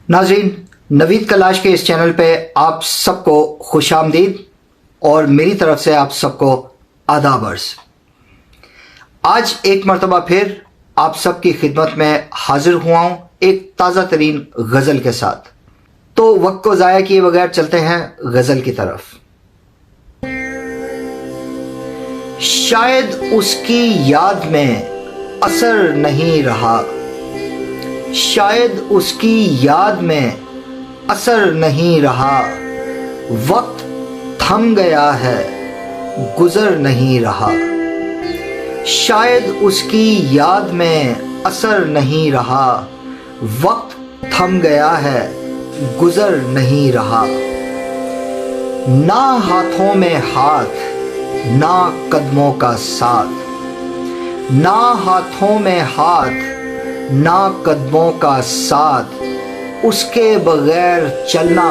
नाज़रीन, नवीद कलाश के इस चैनल पे आप सबको खुश आमदीद और मेरी तरफ से आप सबको आदाब अर्ज़। आज एक मरतबा फिर आप सबकी खिदमत में हाजिर हुआ हूँ एक ताज़ा तरीन गज़ल के साथ। तो वक्त को ज़ाया किए बगैर चलते हैं गज़ल की तरफ। शायद उसकी याद में असर नहीं रहा, शायद उसकी याद में असर नहीं रहा, वक्त थम गया है गुज़र नहीं रहा। शायद उसकी याद में असर नहीं रहा, वक्त थम गया है गुज़र नहीं रहा। ना हाथों में हाथ ना कदमों का साथ, ना हाथों में हाथ ना कदमों का साथ, उसके बगैर चलना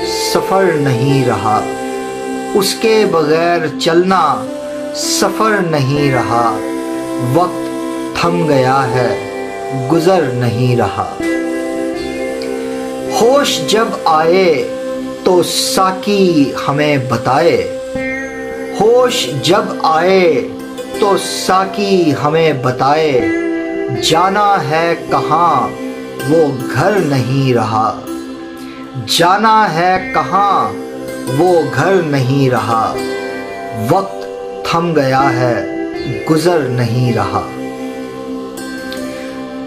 सफ़र नहीं रहा, उसके बगैर चलना सफ़र नहीं रहा। वक्त थम गया है गुज़र नहीं रहा। होश जब आए तो साकी हमें बताए, होश जब आए तो साकी हमें बताए, जाना है कहाँ वो घर नहीं रहा, जाना है कहाँ वो घर नहीं रहा। वक्त थम गया है गुज़र नहीं रहा।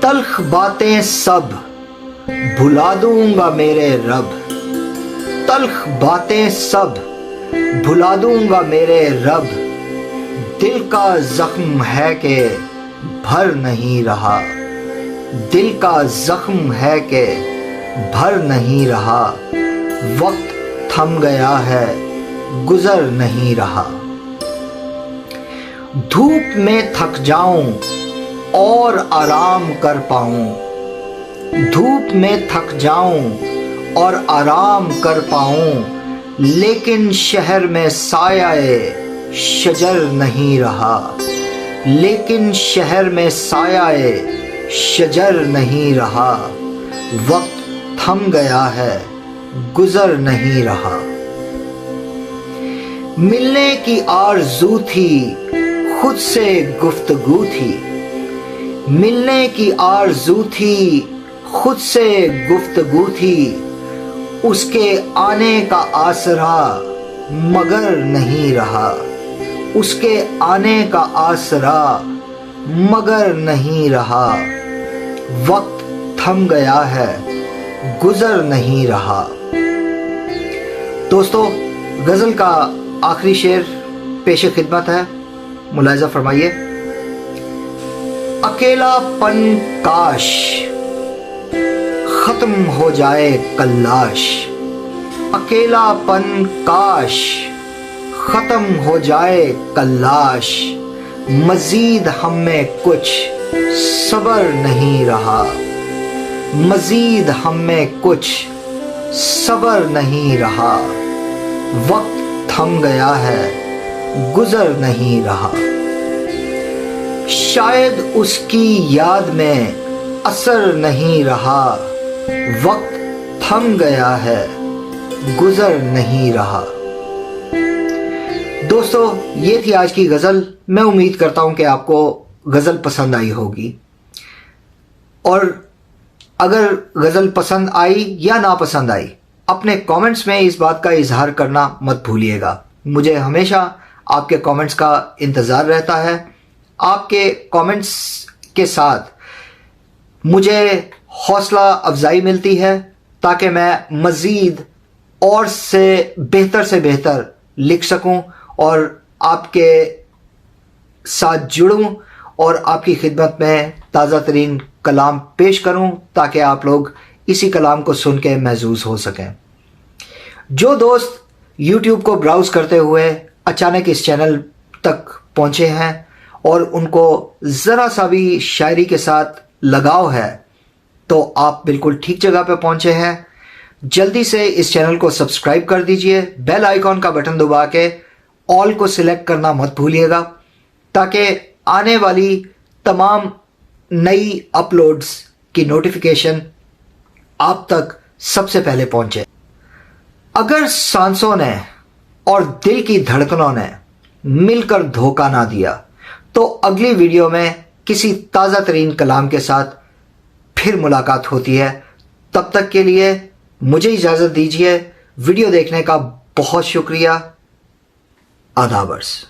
तल्ख बातें सब भुला दूंगा मेरे रब, तल्ख बातें सब भुला दूंगा मेरे रब, दिल का जख्म है कि भर नहीं रहा, दिल का जख्म है कि भर नहीं रहा। वक्त थम गया है गुज़र नहीं रहा। धूप में थक जाऊं और आराम कर पाऊं, धूप में थक जाऊं और आराम कर पाऊं, लेकिन शहर में सायाए शजर नहीं रहा, लेकिन शहर में सायाए शजर नहीं रहा। वक्त थम गया है गुज़र नहीं रहा। मिलने की आरज़ू थी खुद से गुफ्तगू थी, मिलने की आरज़ू थी खुद से गुफ्तगू थी, उसके आने का आसरा मगर नहीं रहा, उसके आने का आसरा मगर नहीं रहा। वक्त थम गया है गुज़र नहीं रहा। दोस्तों, गज़ल का आखिरी शेर पेश खिदमत है, मुलाहिज़ा फरमाइए। अकेलापन काश खत्म हो जाए कल्लाश, अकेलापन काश खत्म हो जाए कल्लाश, मजीद हम में कुछ सब्र नहीं रहा, मजीद हम में कुछ सब्र नहीं रहा। वक्त थम गया है गुज़र नहीं रहा। शायद उसकी याद में असर नहीं रहा, वक्त थम गया है गुज़र नहीं रहा। दोस्तों, ये थी आज की गज़ल। मैं उम्मीद करता हूं कि आपको गज़ल पसंद आई होगी, और अगर गज़ल पसंद आई या ना पसंद आई, अपने कमेंट्स में इस बात का इजहार करना मत भूलिएगा। मुझे हमेशा आपके कमेंट्स का इंतज़ार रहता है। आपके कमेंट्स के साथ मुझे हौसला अफजाई मिलती है ताकि मैं मज़ीद और से बेहतर लिख सकूं और आपके साथ जुड़ूं और आपकी खिदमत में ताज़ा तरीन कलाम पेश करूं ताकि आप लोग इसी कलाम को सुन के महजूज हो सकें। जो दोस्त YouTube को ब्राउज़ करते हुए अचानक इस चैनल तक पहुंचे हैं और उनको ज़रा सा भी शायरी के साथ लगाव है, तो आप बिल्कुल ठीक जगह पे पहुंचे हैं। जल्दी से इस चैनल को सब्सक्राइब कर दीजिए, बेल आइकॉन का बटन दबा के ऑल को सिलेक्ट करना मत भूलिएगा, ताकि आने वाली तमाम नई अपलोड्स की नोटिफिकेशन आप तक سب سے پہلے پہنچے۔ اگر سانسوں نے اور دل کی دھڑکنوں نے مل کر دھوکہ نہ دیا تو اگلی ویڈیو میں کسی تازہ ترین کلام کے ساتھ پھر ملاقات ہوتی ہے۔ تب تک کے لیے مجھے اجازت دیجیے۔ ویڈیو دیکھنے کا بہت شکریہ۔ آداب عرض۔